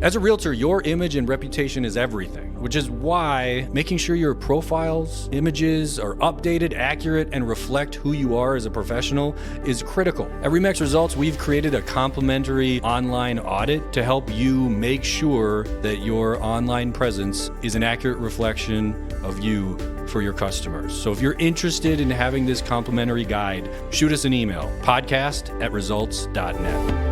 As a realtor, your image and reputation is everything, which is why making sure your profiles, images are updated, accurate, and reflect who you are as a professional is critical. At REMAX Results, we've created a complimentary online audit to help you make sure that your online presence is an accurate reflection of you for your customers. So if you're interested in having this complimentary guide, shoot us an email, podcast@results.net.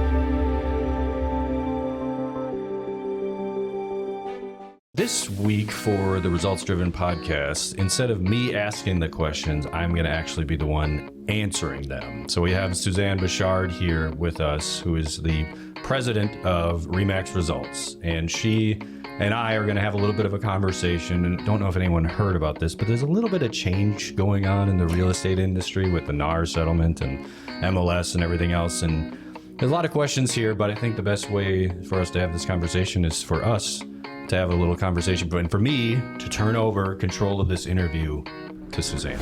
This week for the Results Driven podcast, instead of me asking the questions, I'm going to actually be the one answering them. So we have Suzanne Bushard here with us, who is the president of REMAX Results. And she and I are going to have a little bit of a conversation. And don't know if anyone heard about this, but there's a little bit of change going on in the real estate industry with the NAR settlement and MLS and everything else. And there's a lot of questions here, but I think the best way for us to have this conversation is for us to have a little conversation, and for me to turn over control of this interview to Suzanne.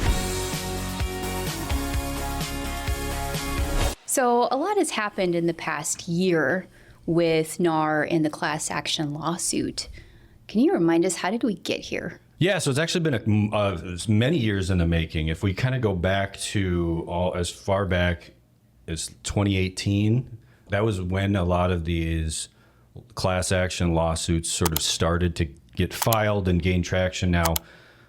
So a lot has happened in the past year with NAR and the class action lawsuit. Can you remind us, how did we get here? Yeah, so it's actually been many years in the making. If we kind of go back to as far back as 2018, that was when a lot of these class action lawsuits sort of started to get filed and gain traction. Now,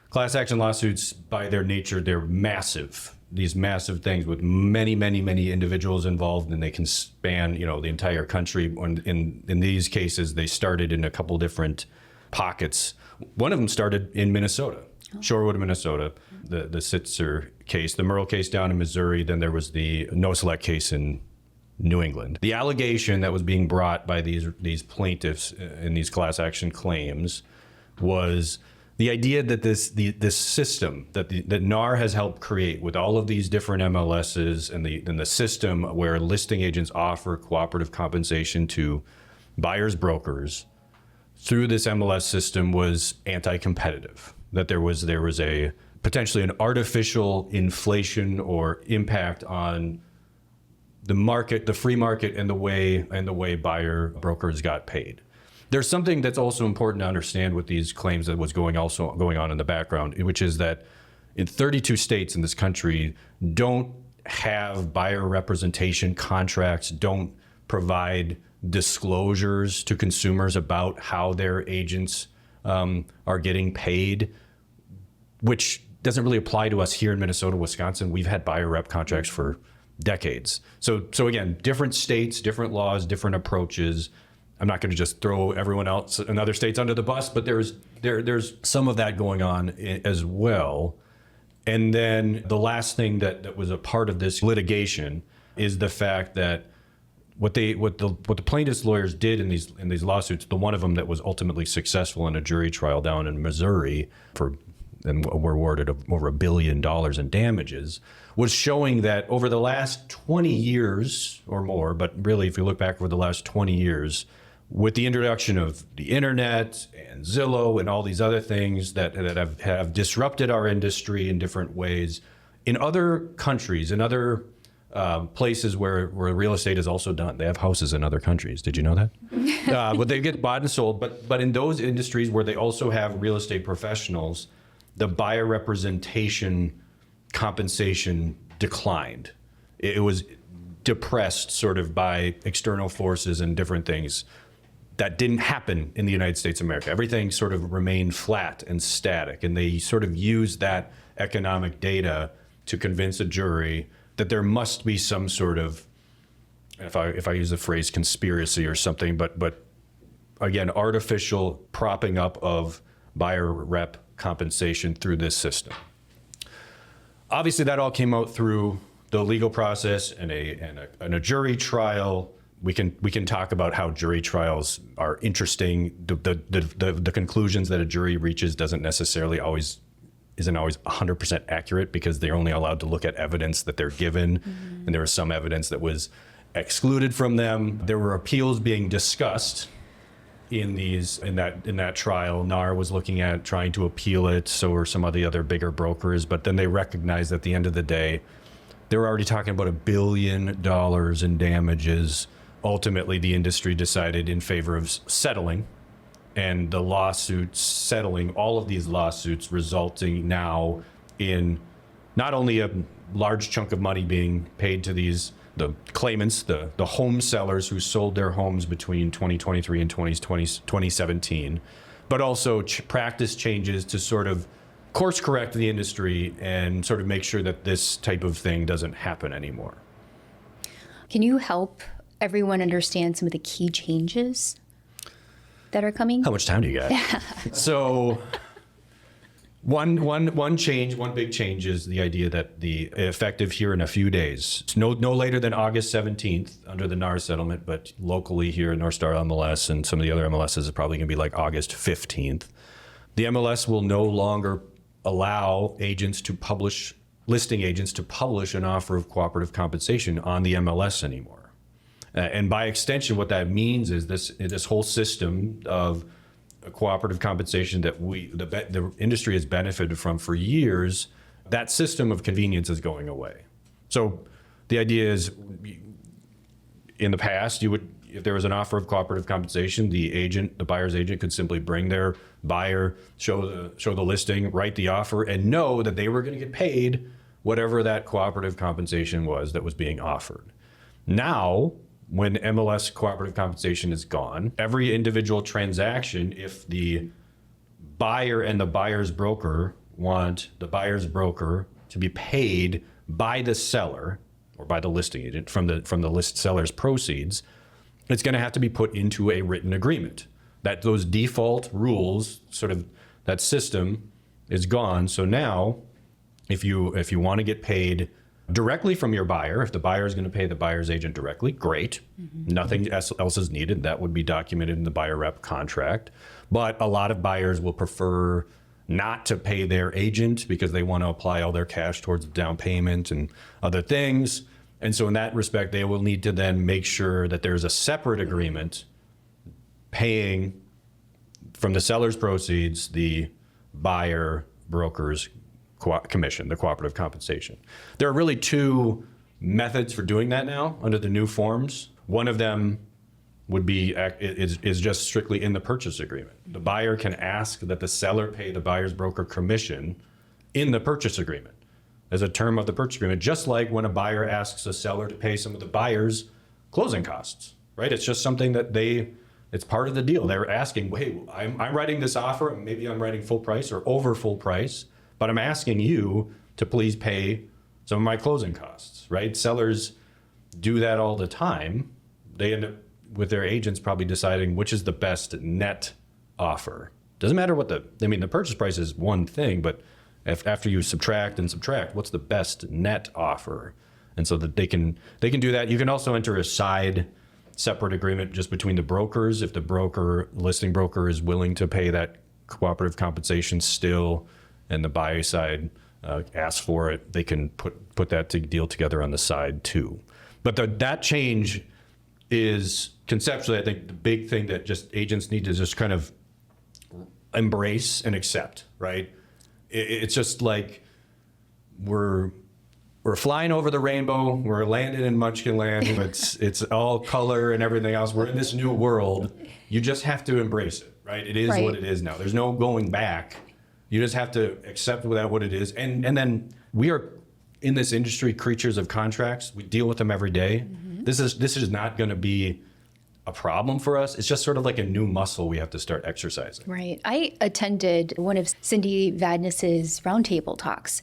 class action lawsuits, by their nature, they're massive. These massive things with many, many, many individuals involved, and they can span, the entire country. In these cases, they started in a couple different pockets. One of them started in Minnesota, Shorewood, Minnesota, the Sitzer case, the Merle case down in Missouri. Then there was the No Select case in New England. The allegation that was being brought by these plaintiffs in these class action claims was the idea that this system that NAR has helped create with all of these different MLSs and the system where listing agents offer cooperative compensation to buyers brokers through this MLS system was anti-competitive. That there was a potentially an artificial inflation or impact on the market, the free market, and the way buyer brokers got paid. There's something that's also important to understand with these claims that was going on in the background, which is that in 32 states in this country don't have buyer representation contracts, don't provide disclosures to consumers about how their agents are getting paid, which doesn't really apply to us here in Minnesota, Wisconsin. We've had buyer rep contracts for decades. So again, different states, different laws, different approaches. I'm not going to just throw everyone else in other states under the bus, but there's some of that going on as well. And then the last thing that was a part of this litigation is the fact that what the plaintiffs' lawyers did in these lawsuits, the one of them that was ultimately successful in a jury trial down in Missouri and were awarded over $1 billion in damages, was showing that over the last 20 years or more, but really if you look back over the last 20 years, with the introduction of the internet and Zillow and all these other things that have disrupted our industry in different ways, in other countries, in other places where real estate is also done. They have houses in other countries. Did you know that? But they get bought and sold. But in those industries where they also have real estate professionals, the buyer representation compensation declined. It was depressed sort of by external forces and different things. That didn't happen in the United States of America. Everything sort of remained flat and static, and they sort of used that economic data to convince a jury that there must be some sort of, if I use the phrase conspiracy or something, but again, artificial propping up of buyer rep compensation through this system. Obviously, that all came out through the legal process and a jury trial. We can talk about how jury trials are interesting. The conclusions that a jury reaches isn't always 100% accurate because they're only allowed to look at evidence that they're given, and there was some evidence that was excluded from them. There were appeals being discussed in that trial. NAR was looking at trying to appeal it, so were some of the other bigger brokers, but then they recognized at the end of the day, they were already talking about $1 billion in damages ultimately the industry decided in favor of settling, and the lawsuits settling, all of these lawsuits resulting now in not only a large chunk of money being paid to the claimants, the home sellers who sold their homes between 2023 and 2017, but also practice changes to sort of course correct the industry and sort of make sure that this type of thing doesn't happen anymore. Can you help everyone understand some of the key changes that are coming? How much time do you got? So one big change is the idea that the effective here in a few days, it's no later than August 17th under the NAR settlement, but locally here in North Star MLS and some of the other MLSs is probably going to be like August 15th. The MLS will no longer allow listing agents to publish an offer of cooperative compensation on the MLS anymore. And by extension, what that means is this whole system of cooperative compensation that the industry has benefited from for years, that system of convenience is going away. So the idea is, in the past, if there was an offer of cooperative compensation, the buyer's agent could simply bring their buyer, show the listing, write the offer, and know that they were going to get paid whatever that cooperative compensation was that was being offered. Now, when MLS cooperative compensation is gone, every individual transaction, if the buyer and the buyer's broker want the buyer's broker to be paid by the seller or by the listing agent from the list seller's proceeds, it's going to have to be put into a written agreement. That those default rules, sort of that system, is gone. So now, if you want to get paid directly from your buyer, if the buyer is going to pay the buyer's agent directly, great. Nothing else is needed. That would be documented in the buyer rep contract. But a lot of buyers will prefer not to pay their agent because they want to apply all their cash towards the down payment and other things. And so in that respect, they will need to then make sure that there's a separate agreement paying from the seller's proceeds the buyer broker's commission, the cooperative compensation. There are really two methods for doing that now under the new forms. One of them would be is just strictly in the purchase agreement. The buyer can ask that the seller pay the buyer's broker commission in the purchase agreement as a term of the purchase agreement, just like when a buyer asks a seller to pay some of the buyer's closing costs, right? It's just something that it's part of the deal. They're asking, hey, I'm writing this offer, maybe I'm writing full price or over full price, but I'm asking you to please pay some of my closing costs, right? Sellers do that all the time. They end up with their agents probably deciding which is the best net offer. Doesn't matter the purchase price is one thing, but after you subtract, what's the best net offer? And so that they can do that. You can also enter a separate agreement just between the brokers. If the listing broker is willing to pay that cooperative compensation still, and the buyer side asks for it, they can put that deal together on the side too. But that change is conceptually, I think, the big thing that just agents need to just kind of embrace and accept, right? It's just like we're flying over the rainbow, we're landing in Munchkin Land, it's all color and everything else. We're in this new world. You just have to embrace it, right? It is right. What it is now. There's no going back. You just have to accept what it is. And then we are, in this industry, creatures of contracts. We deal with them every day. Mm-hmm. This is not going to be a problem for us. It's just sort of like a new muscle we have to start exercising. Right. I attended one of Cindy Vadnais' roundtable talks,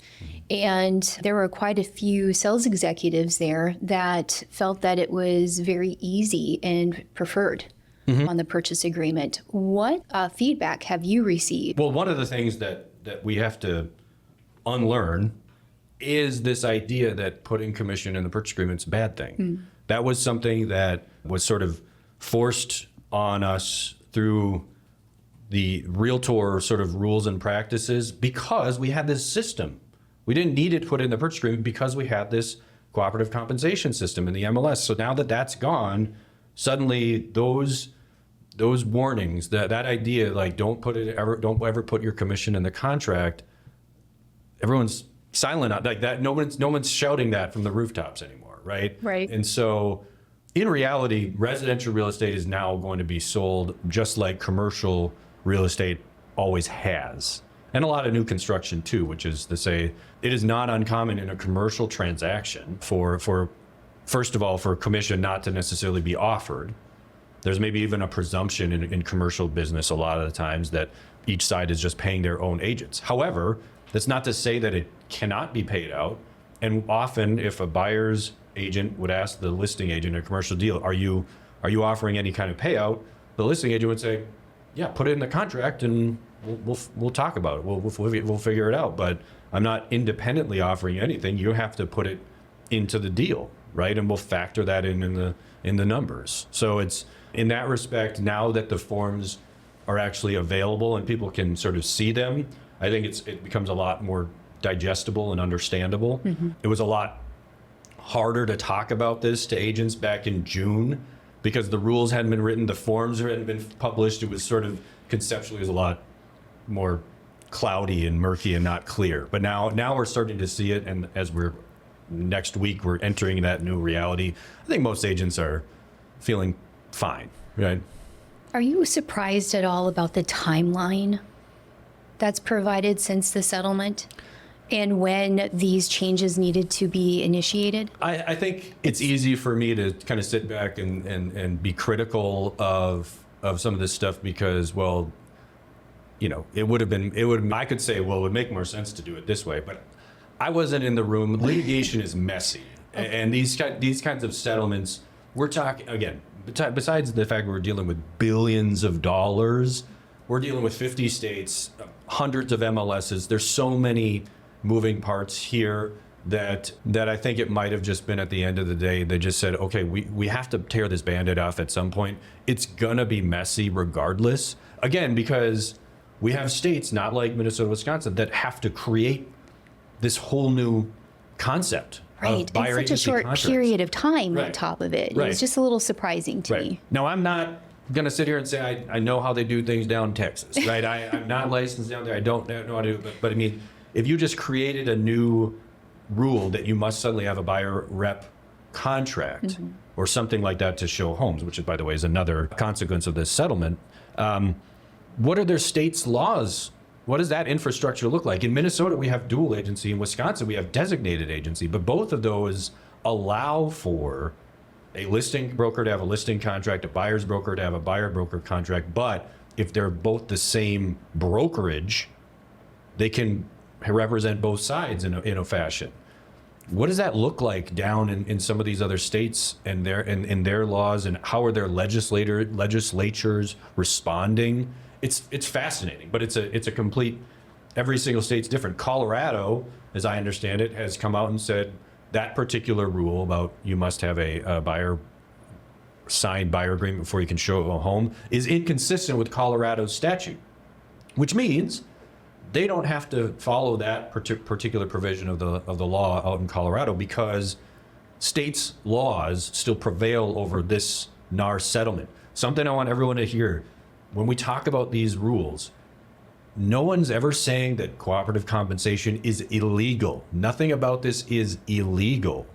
and there were quite a few sales executives there that felt that it was very easy and preferred on the purchase agreement. What feedback have you received? Well, one of the things that we have to unlearn is this idea that putting commission in the purchase agreement is a bad thing. That was something that was sort of forced on us through the Realtor sort of rules and practices because we had this system. We didn't need it put in the purchase agreement because we had this cooperative compensation system in the MLS. So now that that's gone, suddenly those warnings, that idea, like don't ever put your commission in the contract, everyone's silent on like that. No one's shouting that from the rooftops anymore, right? Right. And so in reality, residential real estate is now going to be sold just like commercial real estate always has. And a lot of new construction too, which is to say it is not uncommon in a commercial transaction for first of all, for commission not to necessarily be offered. There's maybe even a presumption in commercial business a lot of the times that each side is just paying their own agents. However, that's not to say that it cannot be paid out. And often if a buyer's agent would ask the listing agent in a commercial deal, are you offering any kind of payout? The listing agent would say, yeah, put it in the contract and we'll talk about it. We'll figure it out. But I'm not independently offering anything. You have to put it into the deal, right? And we'll factor that in the numbers. So it's in that respect, now that the forms are actually available and people can sort of see them, I think it becomes a lot more digestible and understandable. Mm-hmm. It was a lot harder to talk about this to agents back in June because the rules hadn't been written, the forms hadn't been published. It was sort of conceptually, it was a lot more cloudy and murky and not clear. But now we're starting to see it, and as next week we're entering that new reality. I think most agents are feeling fine, right? Are you surprised at all about the timeline that's provided since the settlement and when these changes needed to be initiated? I think it's easy for me to kind of sit back and be critical of some of this stuff because, well, you know, I could say, well, it would make more sense to do it this way, but I wasn't in the room. Litigation is messy. Okay. And these kinds of settlements, we're talking, again, besides the fact we're dealing with billions of dollars, we're dealing with 50 states, hundreds of MLSs. There's so many moving parts here that I think it might have just been at the end of the day, they just said, okay, we have to tear this Band-Aid off at some point. It's gonna be messy regardless. Again, because we have states, not like Minnesota, Wisconsin, that have to create this whole new concept. Right, in such a short period of time on top of it. Right. It's just a little surprising to me. Now, I'm not going to sit here and say I know how they do things down in Texas, right? I'm not licensed down there. I don't know how to do it. But I mean, if you just created a new rule that you must suddenly have a buyer rep contract mm-hmm. or something like that to show homes, which, by the way, is another consequence of this settlement, what are their state's laws? What does that infrastructure look like? In Minnesota, we have dual agency. In Wisconsin, we have designated agency. But both of those allow for a listing broker to have a listing contract, a buyer's broker to have a buyer broker contract. But if they're both the same brokerage, they can represent both sides in a fashion. What does that look like down in some of these other states and their laws, and how are their legislatures responding? It's fascinating, but it's a complete, every single state's different. Colorado, as I understand it, has come out and said that particular rule about you must have a signed buyer agreement before you can show a home is inconsistent with Colorado's statute, which means they don't have to follow that particular provision of the law out in Colorado because states' laws still prevail over this NAR settlement. Something I want everyone to hear. When we talk about these rules, no one's ever saying that cooperative compensation is illegal. Nothing about this is illegal,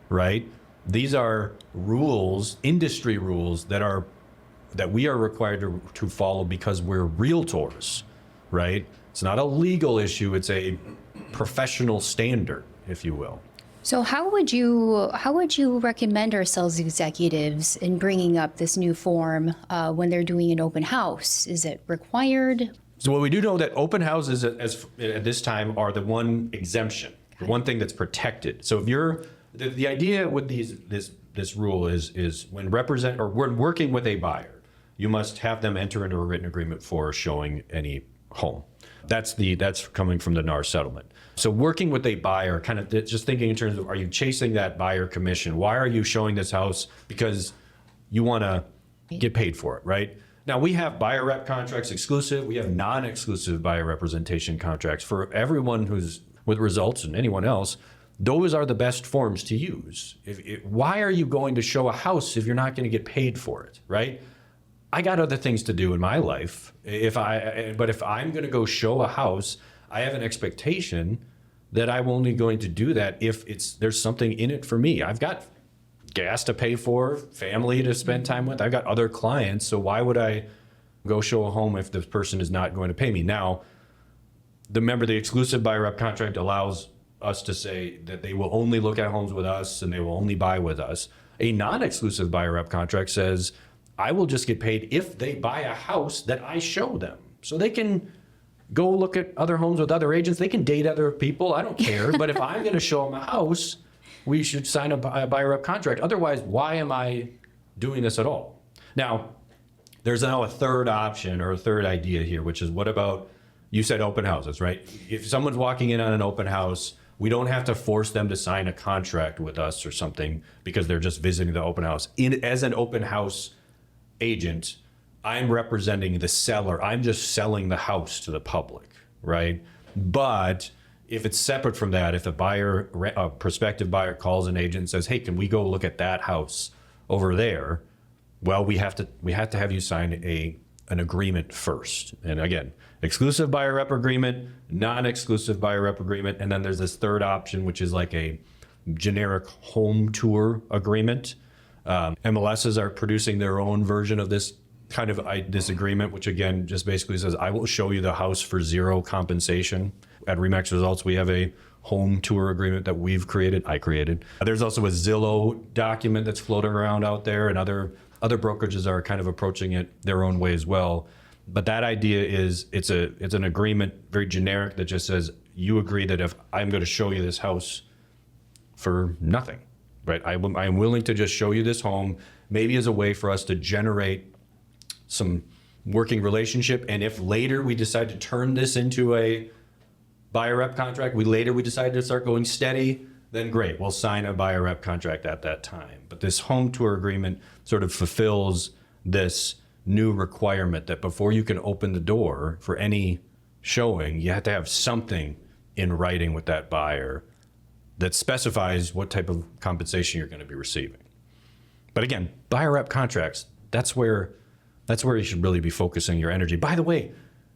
right? These are rules, industry rules that we are required to follow because we're realtors, right? It's not a legal issue, it's a professional standard, if you will. So how would you recommend our sales executives in bringing up this new form when they're doing an open house? Is it required? So what we do know that open houses at this time are the one exemption, the one thing that's protected. So if you're the idea with this rule is when when working with a buyer, you must have them enter into a written agreement for showing any home. That's coming from the NAR settlement. So working with a buyer, kind of just thinking in terms of, are you chasing that buyer commission? Why are you showing this house? Because you want to get paid for it, right? Now, we have buyer rep contracts exclusive. We have non-exclusive buyer representation contracts for everyone who's with results and anyone else. Those are the best forms to use. Why are you going to show a house if you're not going to get paid for it, right? I got other things to do in my life. But if I'm going to go show a house, I have an expectation that I'm only going to do that if there's something in it for me. I've got gas to pay for, family to spend time with. I've got other clients, so why would I go show a home if this person is not going to pay me? Now, remember, the exclusive buyer rep contract allows us to say that they will only look at homes with us and they will only buy with us. A non-exclusive buyer rep contract says, I will just get paid if they buy a house that I show them. So they can go look at other homes with other agents. They can date other people. I don't care. But if I'm going to show them a house, we should sign a buyer rep contract. Otherwise, why am I doing this at all? Now, there's now a third option or a third idea here, which is, what about, you said open houses, right? If someone's walking in on an open house, we don't have to force them to sign a contract with us or something because they're just visiting the open house. As an open house agent, I'm representing the seller. I'm just selling the house to the public, right? But if it's separate from that, if a prospective buyer calls an agent and says, hey, can we go look at that house over there? Well, we have to have you sign an agreement first. And again, exclusive buyer rep agreement, non-exclusive buyer rep agreement, and then there's this third option, which is like a generic home tour agreement. MLSs are producing their own version of this kind of this agreement, which again just basically says, I will show you the house for zero compensation. At REMAX Results, we have a home tour agreement that I created. There's also a Zillow document that's floating around out there, and other brokerages are kind of approaching it their own way as well. But that idea is, it's an agreement, very generic, that just says, you agree that if I'm going to show you this house for nothing, right? I'm willing to just show you this home, maybe as a way for us to generate some working relationship. And if later we decide to turn this into a buyer rep contract, we decide to start going steady, then great, we'll sign a buyer rep contract at that time. But this home tour agreement sort of fulfills this new requirement that before you can open the door for any showing, you have to have something in writing with that buyer that specifies what type of compensation you're going to be receiving. But again, buyer rep contracts, that's where you should really be focusing your energy. By the way,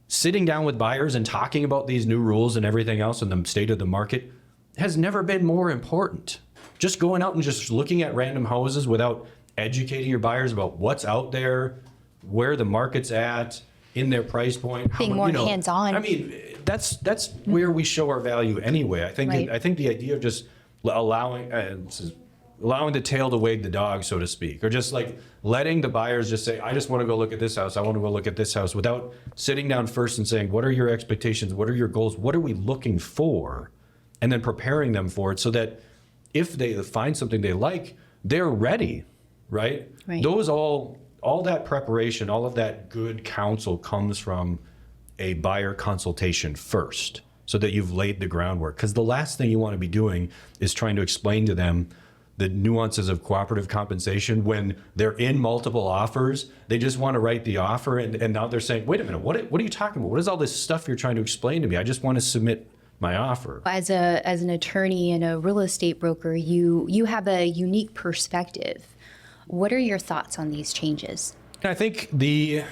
sitting down with buyers and talking about these new rules and everything else and the state of the market has never been more important. Just going out and just looking at random houses without educating your buyers about what's out there, where the market's at, in their price point. Being more hands-on. I mean, that's where we show our value anyway. I think the idea of just allowing the tail to wag the dog, so to speak, or just like letting the buyers just say, I just want to go look at this house, I want to go look at this house, without sitting down first and saying, what are your expectations, what are your goals, what are we looking for, and then preparing them for it so that if they find something they like, they're ready, right? Those all that preparation, all of that good counsel comes from a buyer consultation first, so that you've laid the groundwork. Because the last thing you want to be doing is trying to explain to them the nuances of cooperative compensation when they're in multiple offers. They just want to write the offer, and now they're saying, wait a minute, what are you talking about? What is all this stuff you're trying to explain to me? I just want to submit my offer. As an attorney and a real estate broker, you have a unique perspective. What are your thoughts on these changes? I think the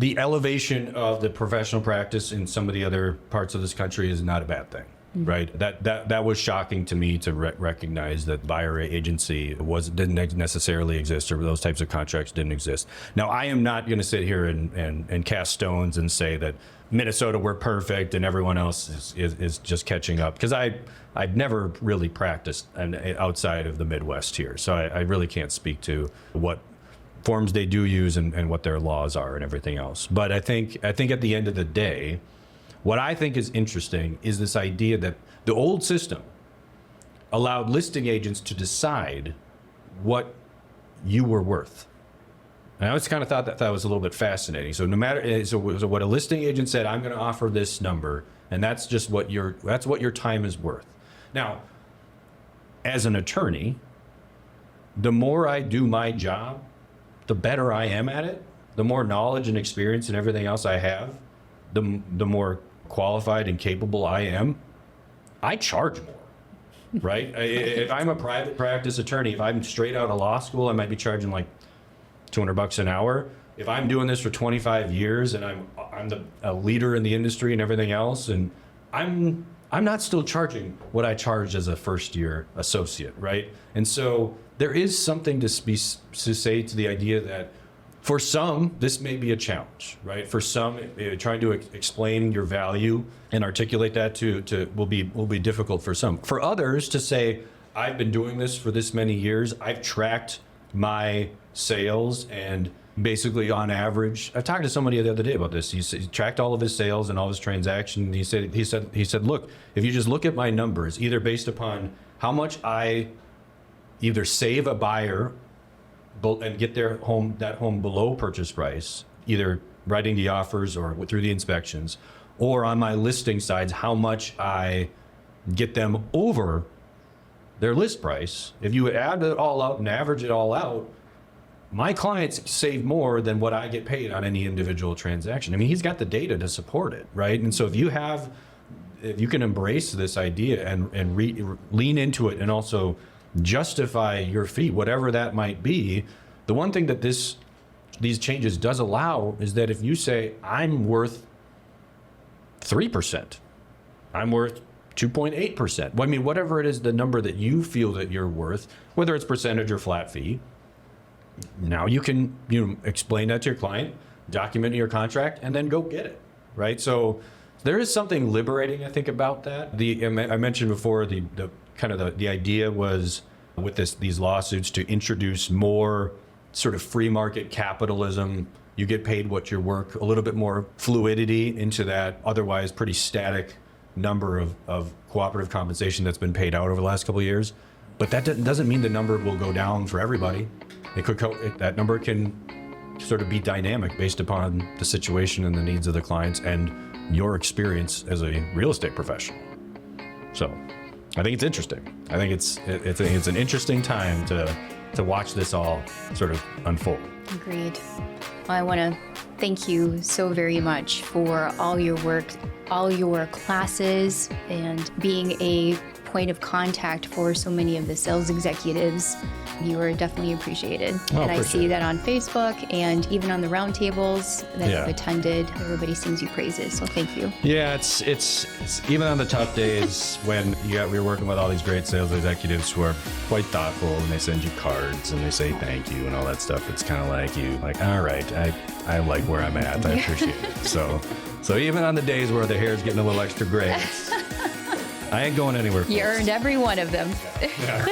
elevation of the professional practice in some of the other parts of this country is not a bad thing. Right. That was shocking to me to recognize that buyer agency didn't necessarily exist, or those types of contracts didn't exist. Now, I am not going to sit here and cast stones and say that Minnesota, we're perfect and everyone else is just catching up, because I'd never really practiced outside of the Midwest here. So I really can't speak to what forms they do use and what their laws are and everything else. But I think at the end of the day, what I think is interesting is this idea that the old system allowed listing agents to decide what you were worth. And I always kind of thought that was a little bit fascinating. So so what a listing agent said, I'm going to offer this number, and that's just what your time is worth. Now, as an attorney, the more I do my job, the better I am at it. The more knowledge and experience and everything else I have, the more qualified and capable I am, I charge more, right? If I'm a private practice attorney, if I'm straight out of law school, I might be charging like $200 an hour. If I'm doing this for 25 years and I'm a leader in the industry and everything else, and I'm I'm not still charging what I charged as a first year associate, right? And so there is something to say to the idea that for some, this may be a challenge, right? For some, trying to explain your value and articulate that will be difficult for some. For others to say, I've been doing this for this many years, I've tracked my sales, and basically on average, I talked to somebody the other day about this. He tracked all of his sales and all of his transactions. He said, look, if you just look at my numbers, either based upon how much I either save a buyer and get that home below purchase price, either writing the offers or through the inspections, or on my listing sides, how much I get them over their list price. If you add it all up and average it all out, my clients save more than what I get paid on any individual transaction. I mean, he's got the data to support it, right? And so if you can embrace this idea and lean into it and also justify your fee, whatever that might be, the one thing that these changes does allow is that if you say, I'm worth 3%, I'm worth 2.8%. Well, I mean, whatever it is, the number that you feel that you're worth, whether it's percentage or flat fee, now you can explain that to your client, document in your contract, and then go get it, right? So there is something liberating, I think, about that. I mentioned before the idea was with these lawsuits to introduce more sort of free market capitalism. You get paid what you're worth, a little bit more fluidity into that otherwise pretty static number of cooperative compensation that's been paid out over the last couple of years. But that doesn't mean the number will go down for everybody. That number can sort of be dynamic based upon the situation and the needs of the clients and your experience as a real estate professional. So I think it's interesting. I think it's an interesting time to watch this all sort of unfold. Agreed. Well, I want to thank you so very much for all your work, all your classes, and being a point of contact for so many of the sales executives. You are definitely appreciated. And I see that on Facebook and even on the roundtables that you've attended. Everybody sings you praises, so thank you. Yeah, it's even on the tough days when we're working with all these great sales executives who are quite thoughtful, and they send you cards and they say thank you and all that stuff. It's kind of like, all right, I like where I'm at. I appreciate it. So even on the days where the hair's getting a little extra gray, I ain't going anywhere. You earned every one of them. Yeah.